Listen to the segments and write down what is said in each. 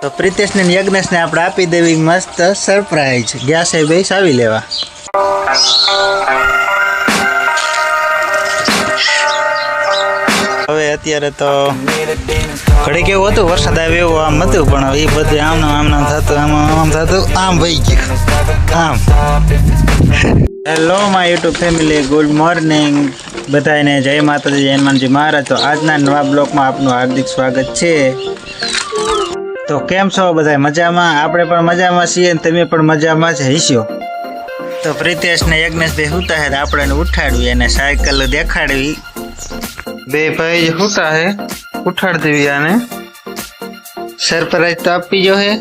તો પ્રિતેશ ને યજ્ઞેશ ને આપણે આપી દેવી મસ્ત સરપ્રાઈઝ ગયા છે બે સાવી લેવા. હવે અત્યારે તો ઘડી કેવું હતું વરસાદ આવે એવું આમ હતું પણ એ બધું આમ થતું આમ થતું આમ વહી ગયું આમ. Hello my YouTube family, good morning બધાને, જય માતાજી, જય હનુમાનજી મહારાજ. તો આજના નવા બ્લોગમાં આપનું હાર્દિક સ્વાગત છે. તો કેમ છો બધા? મજામાં? આપણે પણ મજામાં છીએ અને તમે પણ મજામાં જ હશો. તો પ્રિતેશ ને યજ્ઞેશ ભાઈ હુતા હે, આપણે ઉઠાડવી અને સાયકલ દેખાડવી. બે ભાઈ હુતા હે, ઉઠાડ દેવી આને. સરપ્રાઈઝ તો આપી જો હે.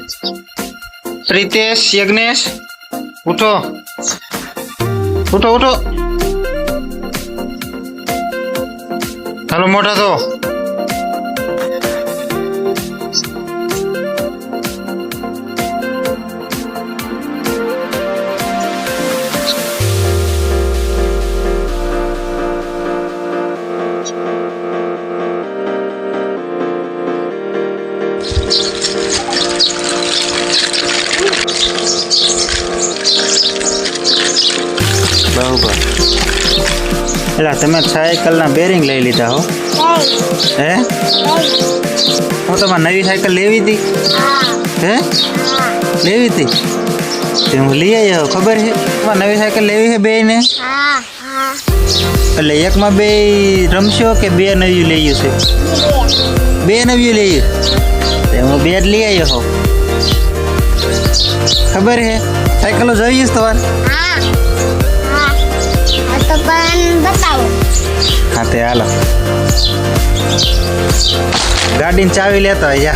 પ્રિતેશ, યજ્ઞેશ ઉઠો ઉઠો ઉઠો, હાલો મોટા તો. બરોબર. એટલે તમે સાયકલના બેરિંગ લઈ લીધા હો? હે, હું તમારે નવી સાયકલ લેવી હતી? હે, લેવી હતી તે હું લઈ આવ્યો. ખબર છે તમારે નવી સાયકલ લેવી છે બે ને? એટલે એકમાં બે રમશો કે બે નવી લઈએ છે? બે નવી લઈએ. હું બે જ લઈ આવ્યો હો. ખબર છે સાયકલો જોઈએ છે તમારે? હા તે હાલો, ગાડીની ચાવી લેતો હોય.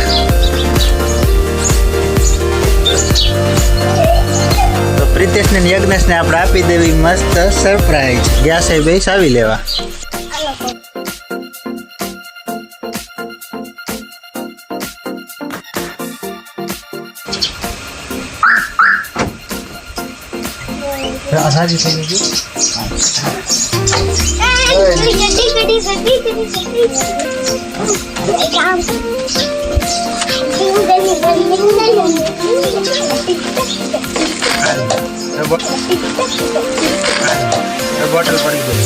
તો પ્રિતેશ ને યજ્ઞેશ ને આપણે આપી દેવી મસ્ત સરપ્રાઈઝ ગયા છે બે ચાવી લેવા. આસાજી થઈ ગઈ. બોટલ પડી ગઈ.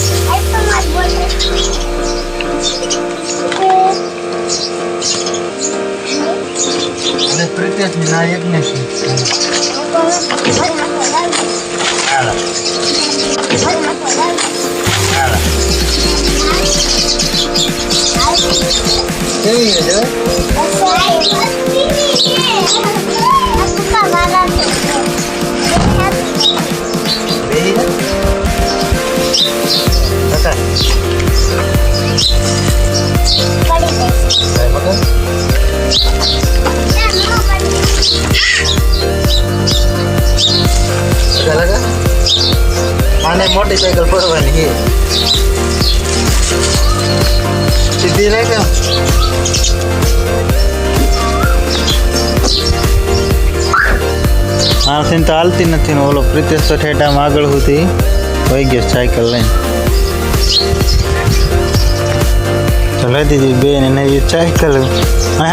અને પ્રિતેશ ના યજ્ઞેશ આને મોટી સાયકલ પડવાની છે સીધી રહે કેમ? આ સીન તો હાલતી નથી ને ઓલો પ્રિતેશ તો ઠેઠામાં આગળ સુધી વહી ગયો સાયકલ લઈને. તો લઈ દીધી બે ને નવી સાયકલ.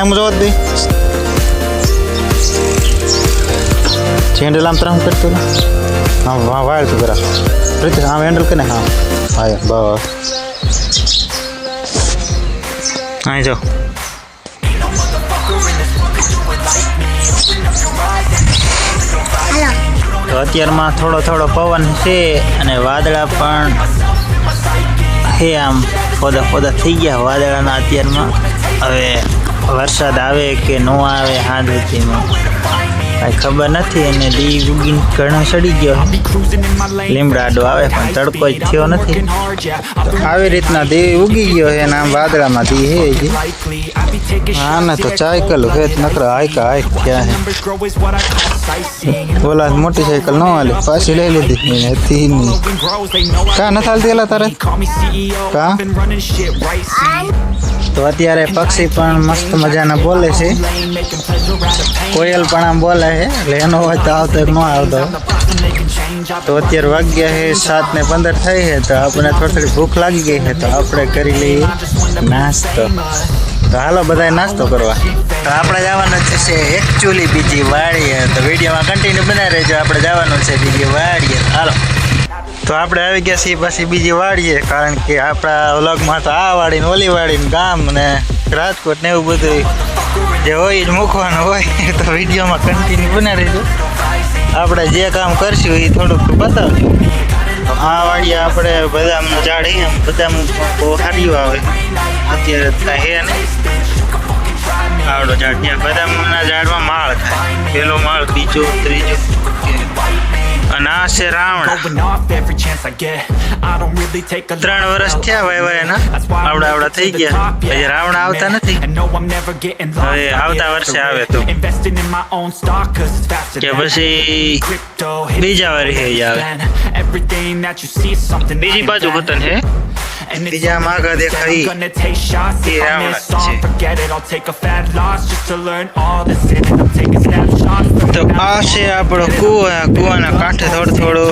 એમ જોત દે હેન્ડલ આમ તરફ કરતું ને. હા વાહ વાળ તું કરા પ્રિતેશ, આમ હેન્ડલ કરે. હા હા બસ અહીં જો. તો અત્યારમાં થોડો થોડો પવન છે અને વાદળા પણ છે. આમ પોદા પોદા થઈ ગયા વાદળાના અત્યારમાં. હવે વરસાદ આવે કે ન આવે હાથ સુધીમાં કાંઈ ખબર નથી. અને દી ઉગીને ઘણો સડી ગયો. લીમડાડો આવે પણ તડકો જ થયો નથી. તો આવી રીતના દી ઉગી ગયો છે અને આમ વાદળામાં દી હે. આને તો સાયકલ હે નકરા હાયકા હાયક થયા છે. ઓલા મોટી સાયકલ ન હાલે, પાછી લઈ લીધી હતી નહીં. કા નથી હાલતી એલા તારે? કા તો અત્યારે પક્ષી પણ મસ્ત મજાના બોલે છે. કોયલ પણ આમ બોલે છે એટલે એનો અવાજ તો આવતો ન આવતો. તો અત્યારે વાગ્યા છે 7:15 થઈ છે. તો આપણે થોડી ભૂખ લાગી ગઈ છે તો આપણે કરી લઈએ નાસ્તો. તો હાલો બધા નાસ્તો કરવા. તો આપણે જવાનું છે એકચ્યુઅલી બીજી વાડીએ. તો વિડીયોમાં કન્ટિન્યુ બનાવી રહેજો. આપણે જવાનું છે બીજી વાડીએ. હાલો. તો આપણે આવી ગયા છીએ પાછી બીજી વાડીએ, કારણ કે આપણા વ્લોગમાં તો આ વાડી ને ઓલી વાડી ને ગામ ને રાજકોટ ને એવું બધું જે હોય જ મૂકવાનું હોય. તો વિડીયોમાં કન્ટિન્યુ બનાવી રહેજો. આપણે જે કામ કરશું એ થોડુંક બતાવજો. આ વાડીએ આપણે બદામનું ઝાડ હે, બદામ બહુ સારું આવે અત્યારે થાય હે ને. આવડો ઝાડ ત્યાં બદામના ઝાડમાં માળ થાય, પેલો માળ, બીજો, ત્રીજો. અને આ છે રાવણા. 3 વર્ષ થયા ભાઈ એના, આવડા થઈ ગયા. પછી રાવણા આવતા નથી, હવે આવતા વર્ષે આવે તો કે પછી બીજા વર્ષે આવે. બીજી બાજુ વતન હે, બીજા માગા દેખાઈ એ રાવણા છે. તો આ છે આપણો કૂવો. કૂવાના કાંઠે થોડો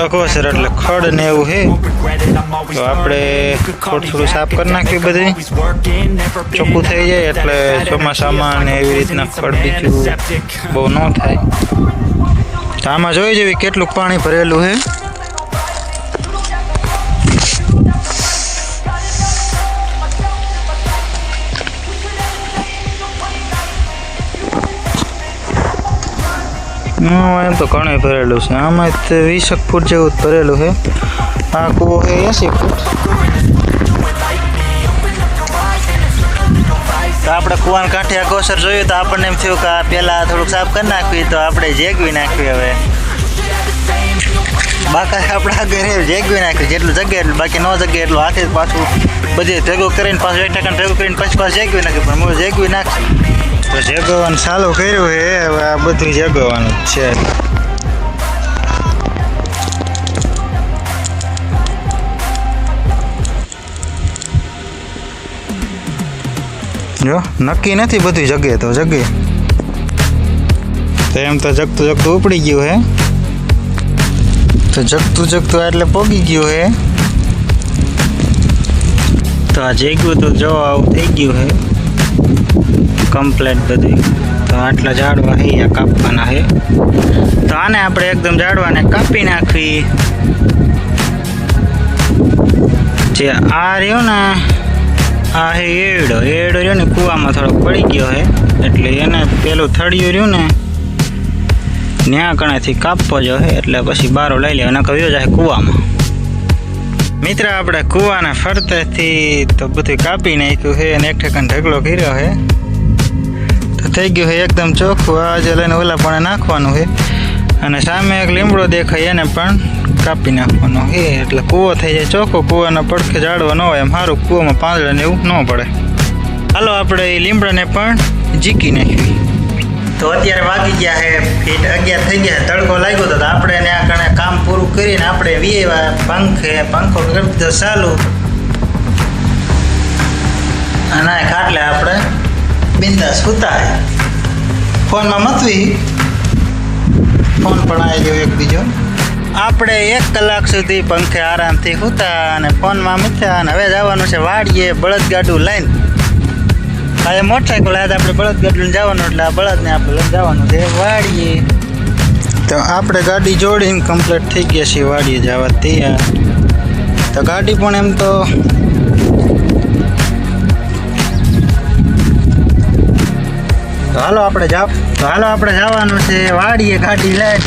અગોસર એટલે ખડ ને એવું છે. તો આપણે થોડું સાફ કરી નાખ્યું, બધું ચોખ્ખું થઈ જાય એટલે ચોમાસામાં ને એવી રીતના ખડ બીજું બહુ ન થાય. તો આમાં જોઈ જેવી કેટલું પાણી ભરેલું છે. એમ તો ઘણું ભરેલું છે. આમાં 20 ફૂટ જેવું ભરેલું છે. આ કૂવો છે 80 ફૂટ. તો આપણે કૂવાના કાંઠે અગોસર જોયું તો આપણને એમ થયું કે આ પહેલાં થોડુંક સાફ કરી નાખવી, તો આપણે જેગવી નાખવી. હવે બાકી આપણા ઘરે જેગવી નાખ્યું, જેટલું જગ્યા એટલું, બાકી ન જગ્યા એટલું હાથે પાછું બધે ભેગું કરીને પાછું 1 ટકા ભેગું કરીને પાછું જેગવી નાખ્યું. પણ હું જેગવી નાખશું તો જેગવવાનું ચાલુ કર્યું છે. હવે આ બધું જેગવવાનું જ છે. જો નક્કી નથી બધી જગ્યાએ, તો જગ્યાએ તો એમ તો જગતું ઉપડી ગયું હે. તો જગતું એટલે પોગી ગયું હે. તો આ જેગવું તો જો આવું થઈ ગયું હે કમ્પ્લેટ બધું. તો આટલા ઝાડવા હે આ કાપવાના હે. તો આને આપણે એકદમ ઝાડવાને કાપી નાખવી. જે આ રહ્યો ને, આ હે એડો રહ્યો ને, કૂવામાં થોડોક પડી ગયો હે, એટલે એને પેલું થળિયું રહ્યું ને ન્યા કણાથી કાપવો જો હે, એટલે પછી બારો લઈ લેવા, નકર વયો જાય કૂવામાં. મિત્ર આપણે કૂવાના ફરતેથી તો બધું કાપી નાખ્યું છે અને 1 ઠેકાનો ઢગલો કર્યો છે. તો થઈ ગયું છે એકદમ ચોખ્ખું. આજે લઈને ઓલા પણ નાખવાનું છે. અને સામે એક લીમડો દેખાય એને પણ કાપી નાખવાનો છે, એટલે કૂવો થઈ જાય ચોખ્ખો. કૂવાના પડખે ઝાડવા ન હોય એમ સારું, કૂવામાં પાંદડા ને એવું ન પડે. હાલો આપણે એ લીમડાને પણ ઝીકી નાખી. તો અત્યારે વાગી ગયા છે ફીટ 11 થઈ ગયા. તડકો લાગ્યો તો આપણે એને આ કણે કામ પૂરું કરીને આપણે પંખો કરી દીધો ચાલુ. અને ખાટલે આપણે બિંદાસ સુતા. ફોનમાં મતવી ફોન પણ આવી ગયો એક બીજો. આપણે 1 કલાક સુધી પંખે આરામથી સૂતા અને ફોનમાં મૂક્યા. અને હવે જવાનું છે વાડીએ બળદગાડું લઈને. આ મોટરસાઇકલ આજે આપણે બળદગાડું જવાનું, એટલે આ બળદને આપણે લઈને જવાનું છે વાડીએ. તો આપણે ગાડી જોડીને કમ્પ્લીટ થઈ ગયા છીએ વાડીએ જવા તૈયાર. તો ગાડી પણ એમ તો હાલો આપણે જવાનું છે વાડીએ ગાડી લઈને.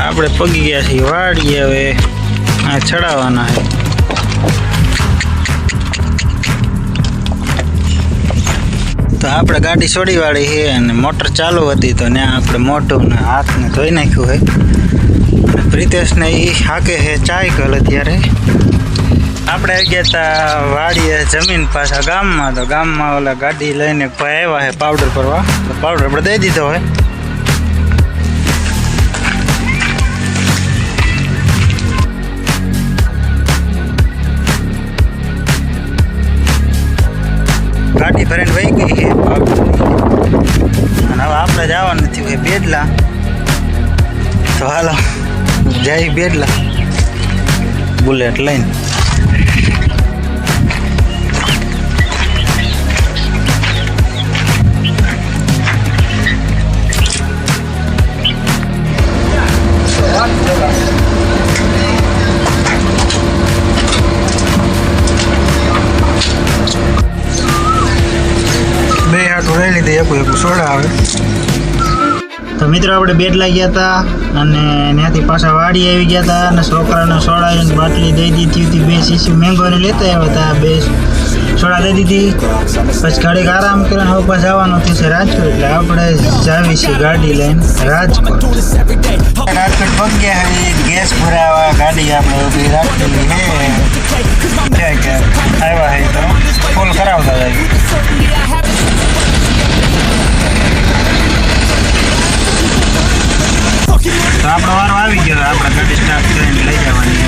આપણે પગી ગયા છીએ વાડીએ. હવે આ ચડાવવાના છે. તો આપણે ગાડી છોડી વાળી છે અને મોટર ચાલુ હતી, તો ત્યાં આપણે મોઢું ને હાથને ધોઈ નાખ્યું છે. પ્રિતેશને એ હાકે છે ચાય કલ અત્યારે. આપણે આવી ગયા હતા વાડીએ જમીન પાછા ગામમાં. તો ગામમાં ઓલા ગાડી લઈને ભાઈ આવ્યા છે પાવડર ભરવા. તો પાવડર આપણે દઈ દીધો હોય. ગાડી ભરીને વહી ગઈ છે અને હવે આપણે જવાનું થયું છે બેડલા. તો હાલો જઈ બેડલા બુલેટ લઈને. બે હાથું લઈ લીધી, એક સોડા આવે. તો મિત્રો આપણે બેડલા ગયા હતા અને ત્યાંથી પાછા વાડી આવી ગયા હતા અને છોકરાને સોડાની બાટલી દઈ દીધી હતી. 2 શીશી મેંગોની લેતા આવ્યા હતા. 2 સોડા દઈ દીધી. પછી ઘડીક આરામ કરીને હવે પાછા જવાનું થશે રાજકોટ. એટલે આપણે જાવી છીએ ગાડી લઈને રાજકોટ. રાજકોટ પગ્યા હવે ગેસ ભરાવા ગાડી આપણે ઊભી રાખેલી છે. આવ્યા છે તો ફૂલ કરાવતા જાય. તો આપણો વારો આવી ગયો. આપણે ગાડી સ્ટાર્ટ કરીને લઈ જવાની.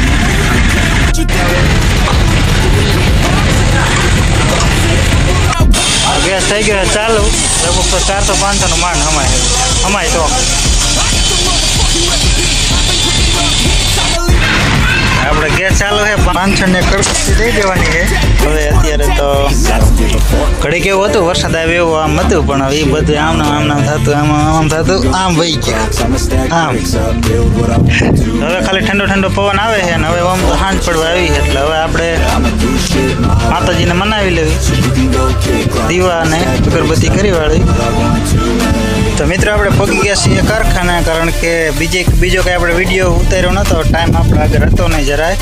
ગેસ થઈ ગયો ચાલુ. લગભગ તો 400-500 નું માંડ અમાય તો આપણે ગેસ ચાલુ છે. 500 ને કડકથી દઈ દેવાની છે. હવે અત્યારે તો ઘડી કેવું હતું, વરસાદ આવે એવું આમ હતું, પણ એ બધું આમ થતું, આમ થતું, આમ વહી ગયું આમ. હવે ખાલી ઠંડો પવન આવે છે ને હવે આમ તો સાંજ પડવા આવી છે. એટલે હવે આપણે માતાજીને મનાવી લેવી, દીવા અને અગરબત્તી કરી વાળી. તો મિત્રો આપણે પગી ગયા છીએ કારખાને, કારણ કે બીજો કંઈ આપણે વિડીયો ઉતાર્યો નહોતો. ટાઈમ આપણે આગળ હતો નહીં જરાય.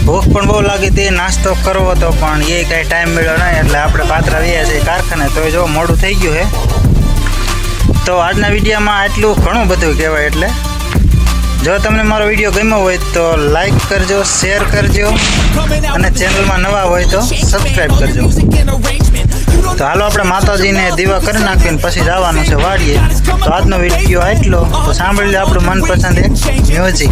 ભૂખ પણ બહુ લાગી હતી, નાસ્તો કરવો હતો પણ એ કાંઈ ટાઈમ મળ્યો નહીં. એટલે આપણે પાત્રા વ્યા છીએ કારખાને. તો જો મોડું થઈ ગયું છે. તો આજના વિડીયોમાં આટલું ઘણું બધું કહેવાય. એટલે જો તમને મારો વિડીયો ગમ્યો હોય તો લાઈક કરજો, શેર કરજો અને ચેનલમાં નવા હોય તો સબસ્ક્રાઈબ કરજો. તો હાલો આપણે માતાજીને દીવા કરી નાખીને પછી જવાનું છે વાડીએ. તો આજનો વિડીયો આટલો. તો સાંભળી લો આપણું મનપસંદ એક મ્યુઝિક.